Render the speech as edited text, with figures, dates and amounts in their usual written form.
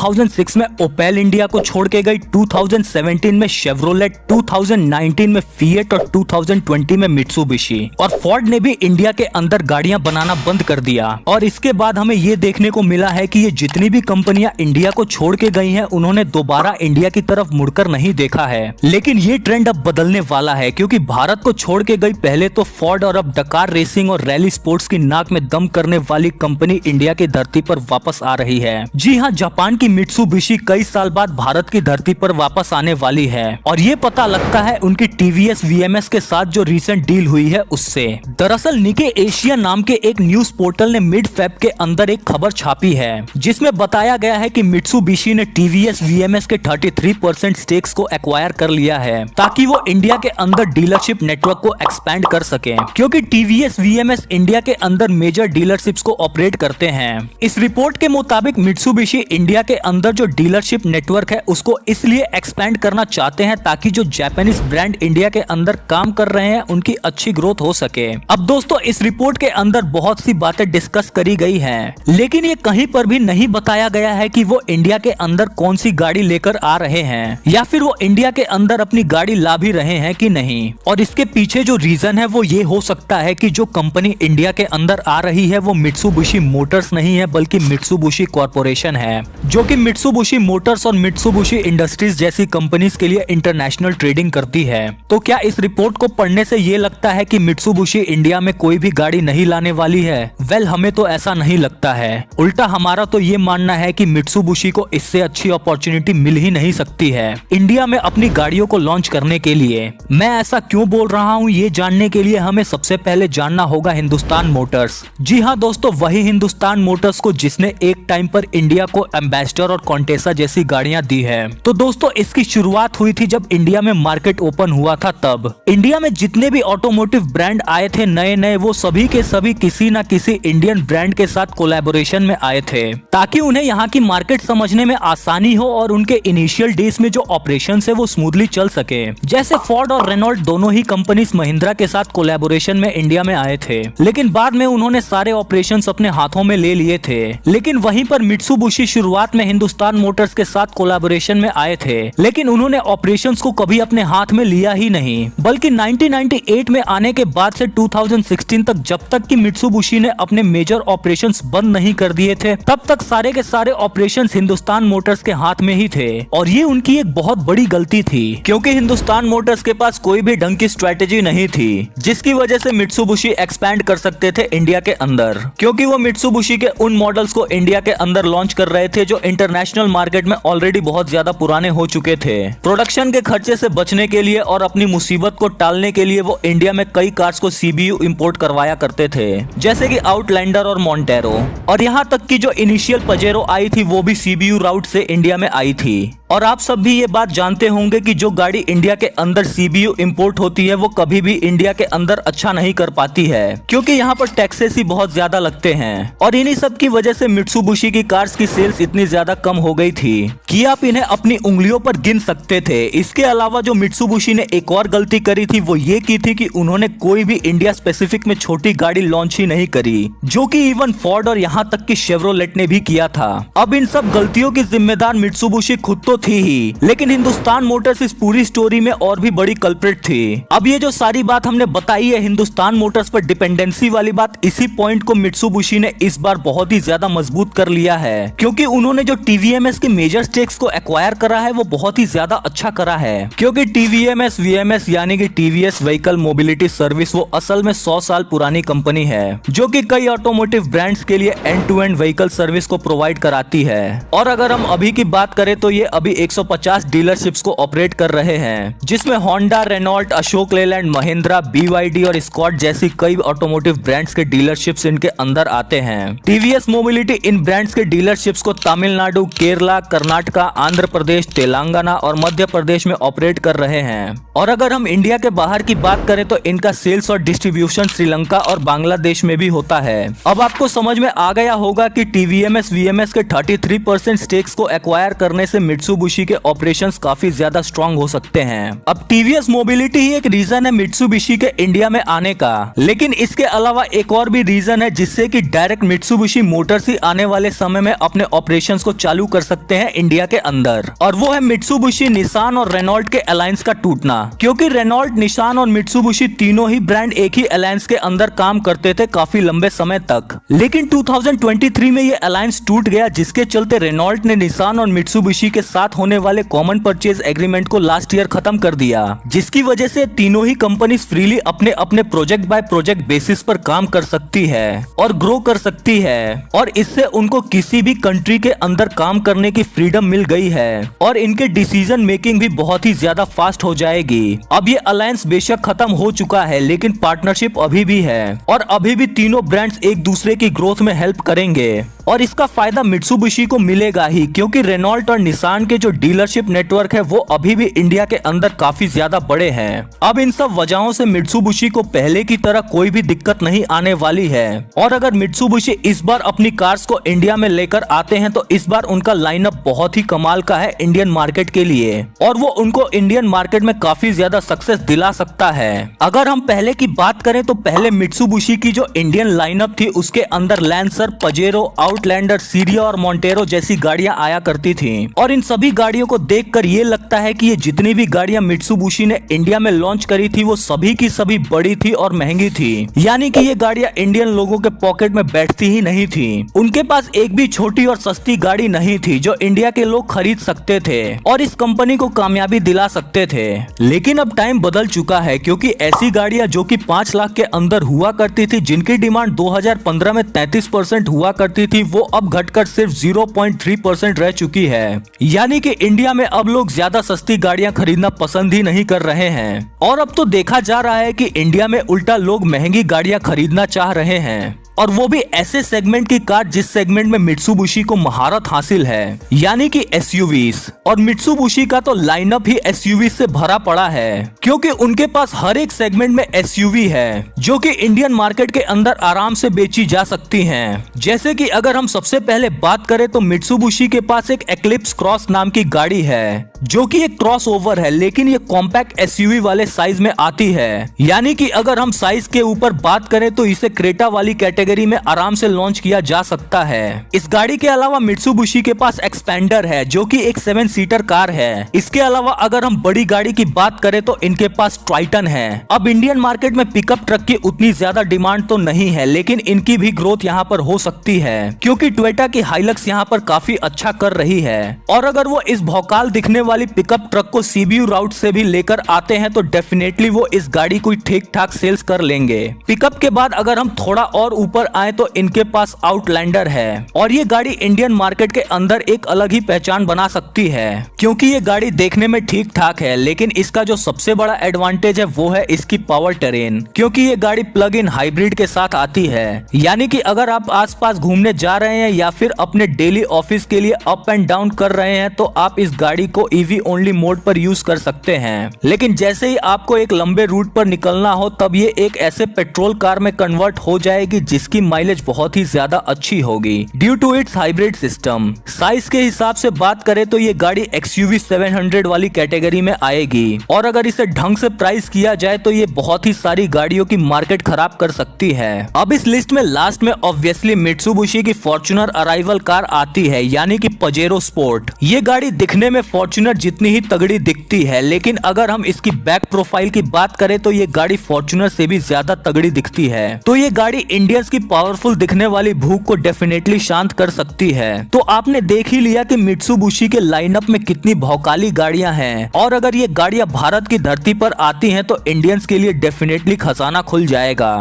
2006 में Opel India को छोड़ के गई, 2017 में शेवरोलेट, 2019 में फिएट और 2020 में मित्सुबिशी। और फोर्ड ने भी इंडिया के अंदर गाड़ियां बनाना बंद कर दिया। और इसके बाद हमें ये देखने को मिला है कि ये जितनी भी कंपनियां इंडिया को छोड़ के गई हैं, उन्होंने दोबारा इंडिया की तरफ मुड़कर नहीं देखा है। लेकिन ये ट्रेंड अब बदलने वाला है, क्योंकि भारत को छोड़ के गई पहले तो फोर्ड और अब डकार रेसिंग और रैली स्पोर्ट्स की नाक में दम करने वाली कंपनी इंडिया की धरती पर वापस आ रही है। जी हाँ, जापान की मित्सुबिशी कई साल बाद भारत की धरती पर वापस आने वाली है। और ये पता लगता है उनकी टीवीएस वीएमएस के साथ जो रीसेंट डील हुई है उससे। दरअसल निके एशिया नाम के एक न्यूज पोर्टल ने मिड फेब के अंदर एक खबर छापी है, जिसमें बताया गया है कि मित्सुबिशी ने टीवीएस वीएमएस के 33% स्टेक्स को एक्वायर कर लिया है, ताकि वो इंडिया के अंदर डीलरशिप नेटवर्क को एक्सपैंड कर सके। क्योंकि टीवीएस वीएमएस इंडिया के अंदर मेजर डीलरशिप्स को ऑपरेट करते हैं। इस रिपोर्ट के मुताबिक मित्सुबिशी इंडिया के अंदर जो डीलरशिप नेटवर्क है उसको इसलिए एक्सपैंड करना चाहते हैं ताकि जो जापानीज ब्रांड इंडिया के अंदर काम कर रहे हैं उनकी अच्छी ग्रोथ हो सके। अब दोस्तों, इस रिपोर्ट के अंदर बहुत सी बातें डिस्कस करी गई हैं, लेकिन ये कहीं पर भी नहीं बताया गया है कि वो इंडिया के अंदर कौन सी गाड़ी लेकर आ रहे हैं, या फिर वो इंडिया के अंदर अपनी गाड़ी ला भी रहे हैं कि नहीं। और इसके पीछे जो रीजन है वो ये हो सकता है कि जो कंपनी इंडिया के अंदर आ रही है वो मित्सुबिशी मोटर्स नहीं है, बल्कि मित्सुबिशी कॉर्पोरेशन है, जो कि मित्सुबिशी मोटर्स और मित्सुबिशी इंडस्ट्रीज जैसी कंपनीज के लिए इंटरनेशनल ट्रेडिंग करती है। तो क्या इस रिपोर्ट को पढ़ने से ये लगता है कि मित्सुबिशी इंडिया में कोई भी गाड़ी नहीं लाने वाली है? वेल, हमें तो ऐसा नहीं लगता है। उल्टा हमारा तो ये मानना है कि मित्सुबिशी को इससे अच्छी अपॉर्चुनिटी मिल ही नहीं सकती है इंडिया में अपनी गाड़ियों को लॉन्च करने के लिए। मैं ऐसा क्यों बोल रहा हूँ, ये जानने के लिए हमें सबसे पहले जानना होगा हिंदुस्तान मोटर्स। जी हाँ दोस्तों, वही हिंदुस्तान मोटर्स को जिसने एक टाइम पर इंडिया को एम्बेसडर और कॉन्टेसा जैसी गाड़ियां दी है। तो दोस्तों, इसकी शुरुआत हुई थी जब इंडिया में मार्केट ओपन हुआ था। तब इंडिया में जितने भी ऑटोमोटिव ब्रांड आए थे नए नए, वो सभी के सभी किसी न किसी इंडियन ब्रांड के साथ कोलैबोरेशन में आए थे, ताकि उन्हें यहाँ की मार्केट समझने में आसानी हो और उनके इनिशियल डेज में जो ऑपरेशन है वो स्मूथली चल सके। जैसे फोर्ड और रेनॉल्ट दोनों ही कंपनीज महिंद्रा के साथ कोलैबोरेशन में इंडिया में आए थे, लेकिन बाद में उन्होंने सारे ऑपरेशंस अपने हाथों में ले लिए थे। लेकिन वहीं पर मित्सुबिशी शुरुआत में हिंदुस्तान मोटर्स के साथ कोलैबोरेशन में आए थे, लेकिन उन्होंने ऑपरेशंस को कभी अपने हाथ में लिया ही नहीं, बल्कि 1998 में आने के बाद से 2016 तक, जब तक कि मित्सुबिशी ने अपने मेजर ऑपरेशंस बंद नहीं कर दिए थे, तब तक सारे के सारे ऑपरेशंस हिंदुस्तान मोटर्स के हाथ में ही थे। और ये उनकी एक बहुत बड़ी गलती थी, क्योंकि हिंदुस्तान मोटर्स के पास कोई भी ढंग की स्ट्रेटेजी नहीं थी जिसकी वजह से मित्सुबिशी एक्सपैंड कर सकते थे इंडिया के अंदर। क्योंकि वो मित्सुबिशी के उन मॉडल्स को इंडिया के अंदर लॉन्च कर रहे थे जो इंटरनेशनल मार्केट में ऑलरेडी बहुत ज्यादा पुराने हो चुके थे। प्रोडक्शन के खर्चे से बचने के लिए और अपनी मुसीबत को टालने के लिए वो इंडिया में कई कार्स को सीबीयू इंपोर्ट करवाया करते थे, जैसे कि आउटलैंडर और मॉन्टेरो। और यहाँ तक कि जो इनिशियल पजेरो आई थी वो भी सीबीयू राउट से इंडिया में आई थी। और आप सब भी ये बात जानते होंगे कि जो गाड़ी इंडिया के अंदर सीबीयू इंपोर्ट होती है वो कभी भी इंडिया के अंदर अच्छा नहीं कर पाती है, क्योंकि यहाँ पर टैक्सेस ही बहुत ज्यादा लगते हैं। और इन्हीं सब की वजह से मित्सुबिशी की कार्स की सेल्स इतनी ज्यादा कम हो गई थी कि आप इन्हें अपनी उंगलियों पर गिन सकते थे। इसके अलावा जो मित्सुबिशी ने एक और गलती करी थी वो ये की थी कि उन्होंने कोई भी इंडिया स्पेसिफिक में छोटी गाड़ी लॉन्च ही नहीं करी, जो कि इवन फोर्ड और यहाँ तक कि शेवरोलेट ने भी किया था। अब इन सब गलतियों की जिम्मेदार मित्सुबिशी खुद तो थी ही, लेकिन हिंदुस्तान मोटर्स इस पूरी स्टोरी में और भी बड़ी कल्प्रिट थी। अब ये जो सारी बात हमने बताई है हिंदुस्तान मोटर्स पर डिपेंडेंसी वाली बात, इसी पॉइंट को मित्सुबिशी ने इस बार बहुत ही ज्यादा मजबूत कर लिया है, क्योंकि उन्होंने जो टीवीएमएस के मेजर स्टेक्स को एक्वायर करा है वो बहुत ही ज्यादा अच्छा करा है। क्योंकि टीवीएमएस वीएमएस यानी कि टीवीएस व्हीकल मोबिलिटी सर्विस वो असल में 100 साल पुरानी कंपनी है, जो कि कई ऑटोमोटिव ब्रांड्स के लिए end to end vehicle service को प्रोवाइड कराती है। और अगर हम अभी की बात करें तो ये अभी 150 डीलरशिप्स को ऑपरेट कर रहे हैं, जिसमें Honda, Renault, Ashok Leyland, Mahindra, BYD और स्कॉट जैसी कई ऑटोमोटिव ब्रांड्स के डीलरशिप्स इनके अंदर आते हैं। टीवीएस मोबिलिटी इन ब्रांड्स के डीलरशिप्स को तमिलनाडु, केरला, कर्नाटका, आंध्र प्रदेश, तेलंगाना और मध्य प्रदेश में ऑपरेट कर रहे हैं। और अगर हम इंडिया के बाहर की बात करें तो इनका सेल्स और डिस्ट्रीब्यूशन श्रीलंका और बांग्लादेश में भी होता है। अब आपको समझ में आ गया होगा कि टीवीएमएस वीएमएस के 33% स्टेक्स को एक्वायर करने से मित्सुबिशी मित्सुबिशी के ऑपरेशंस काफी ज्यादा स्ट्रांग हो सकते हैं। अब टीवीएस मोबिलिटी ही एक रीजन है मित्सुबिशी के इंडिया में आने का, लेकिन इसके अलावा एक और भी रीजन है जिससे कि डायरेक्ट मित्सुबिशी मोटर्स ही आने वाले समय में अपने ऑपरेशंस को चालू कर सकते हैं इंडिया के अंदर, और वो है मित्सुबिशी, निसान और रेनॉल्ट के अलायंस का टूटना। क्योंकि रेनॉल्ट, निसान और मित्सुबिशी तीनों ही ब्रांड एक ही अलायंस के अंदर काम करते थे काफी लंबे समय तक, लेकिन 2023 में ये अलायंस टूट गया, जिसके चलते रेनॉल्ट ने निसान और मित्सुबिशी के साथ होने वाले कॉमन परचेज एग्रीमेंट को लास्ट ईयर खत्म कर दिया, जिसकी वजह से तीनों ही कंपनीज फ्रीली अपने अपने प्रोजेक्ट बाय प्रोजेक्ट बेसिस पर काम कर सकती है और ग्रो कर सकती है, और इससे उनको किसी भी कंट्री के अंदर काम करने की फ्रीडम मिल गई है और इनके डिसीजन मेकिंग भी बहुत ही ज्यादा फास्ट हो जाएगी। अब ये अलायंस बेशक खत्म हो चुका है, लेकिन पार्टनरशिप अभी भी है और अभी भी तीनों ब्रांड्स एक दूसरे की ग्रोथ में हेल्प करेंगे, और इसका फायदा मित्सुबिशी को मिलेगा ही, क्योंकि रेनॉल्ट और निसान के जो डीलरशिप नेटवर्क है वो अभी भी इंडिया के अंदर काफी ज्यादा बड़े हैं। अब इन सब वजहों से मित्सुबिशी को पहले की तरह कोई भी दिक्कत नहीं आने वाली है, और अगर मित्सुबिशी इस बार अपनी कार्स को इंडिया में लेकर आते हैं तो इस बार उनका लाइनअप बहुत ही कमाल का है इंडियन मार्केट के लिए, और वो उनको इंडियन मार्केट में काफी ज्यादा सक्सेस दिला सकता है। अगर हम पहले की बात करें तो पहले मित्सुबिशी की जो इंडियन लाइनअप थी उसके अंदर लैंसर, पजेरो, आउटलैंडर, सीरिया और मोंटेरो जैसी गाड़ियां आया करती थीं, और इन सभी गाड़ियों को देखकर ये लगता है कि ये जितनी भी गाड़ियां मित्सुबिशी ने इंडिया में लॉन्च करी थी वो सभी की सभी बड़ी थी और महंगी थी, यानी कि ये गाड़ियां इंडियन लोगों के पॉकेट में बैठती ही नहीं थी। उनके पास एक भी छोटी और सस्ती गाड़ी नहीं थी जो इंडिया के लोग खरीद सकते थे और इस कंपनी को कामयाबी दिला सकते थे। लेकिन अब टाइम बदल चुका है, क्योंकि ऐसी गाड़ियां जो कि 5 लाख के अंदर हुआ करती थी, जिनकी डिमांड 2015 में 33% हुआ करती थी, वो अब घटकर सिर्फ 0.3% रह चुकी है। यानी कि इंडिया में अब लोग ज्यादा सस्ती गाड़ियां खरीदना पसंद ही नहीं कर रहे हैं, और अब तो देखा जा रहा है कि इंडिया में उल्टा लोग महंगी गाड़ियां खरीदना चाह रहे हैं, और वो भी ऐसे सेगमेंट की कार जिस सेगमेंट में मित्सुबिशी को महारत हासिल है, यानी कि एसयूवीज। और मित्सुबिशी का तो लाइनअप ही एसयूवीज से भरा पड़ा है, क्योंकि उनके पास हर एक सेगमेंट में एसयूवी है जो कि इंडियन मार्केट के अंदर आराम से बेची जा सकती हैं। जैसे कि अगर हम सबसे पहले बात करें तो मित्सुबिशी के पास एक एक्लिप्स क्रॉस नाम की गाड़ी है, जो कि एक क्रॉस ओवर है, लेकिन ये कॉम्पैक्ट एसयूवी वाले साइज में आती है। यानी कि अगर हम साइज के ऊपर बात करें तो इसे क्रेटा वाली कैटेगरी में आराम से लॉन्च किया जा सकता है। इस गाड़ी के अलावा मित्सुबिशी के पास एक्सपेंडर है, जो कि एक 7 सीटर कार है। इसके अलावा अगर हम बड़ी गाड़ी की बात करें तो इनके पास ट्राइटन है। अब इंडियन मार्केट में पिकअप ट्रक की उतनी ज्यादा डिमांड तो नहीं है, लेकिन इनकी भी ग्रोथ यहाँ पर हो सकती है, क्योंकि टोयोटा की हाइलक्स यहाँ पर काफी अच्छा कर रही है, और अगर वो इस भौकाल दिखने वाली पिकअप ट्रक को सीबीयू राउट से भी लेकर आते हैं तो डेफिनेटली वो इस गाड़ी को ठीक ठाक सेल्स कर लेंगे। पिकअप के बाद अगर हम थोड़ा और ऊपर आए तो इनके पास आउटलैंडर है, और ये गाड़ी इंडियन मार्केट के अंदर एक अलग ही पहचान बना सकती है, क्योंकि ये गाड़ी देखने में ठीक ठाक है, लेकिन इसका जो सबसे बड़ा एडवांटेज है वो है इसकी पावर टेरेन, क्योंकि ये गाड़ी प्लग इन हाइब्रिड के साथ आती है। यानी कि अगर आप आसपास घूमने जा रहे हैं या फिर अपने डेली ऑफिस के लिए अप एंड डाउन कर रहे हैं तो आप इस गाड़ी को ईवी ओनली मोड पर यूज कर सकते हैं, लेकिन जैसे ही आपको एक लंबे रूट पर निकलना हो तब ये एक ऐसे पेट्रोल कार में कन्वर्ट हो जाएगी जिसकी माइलेज बहुत ही ज्यादा अच्छी होगी due to its hybrid system. Size के हिसाब से बात करें तो ये गाड़ी XUV 700 वाली कैटेगरी में आएगी, और अगर इसे ढंग से प्राइस किया जाए तो ये बहुत ही सारी गाड़ियों की मार्केट खराब कर सकती है। अब इस लिस्ट में लास्ट में ऑब्वियसली मित्सुबिशी की फॉर्च्यूनर अराइवल कार आती है, यानी कि पजेरो स्पोर्ट। ये गाड़ी दिखने में फॉर्च्यूनर जितनी ही तगड़ी दिखती है, लेकिन अगर हम इसकी बैक प्रोफाइल की बात करें तो ये गाड़ी फॉर्च्यूनर से भी ज्यादा तगड़ी दिखती है। तो ये गाड़ी इंडियंस की पावरफुल दिखने वाली भूख को डेफिनेटली शांत कर सकती है। तो आपने देख ही लिया कि मित्सुबिशी के लाइनअप में कितनी भौकाली गाड़ियां हैं, और अगर ये गाड़ियां भारत की धरती पर आती हैं तो इंडियंस के लिए डेफिनेटली खजाना खुल जाएगा।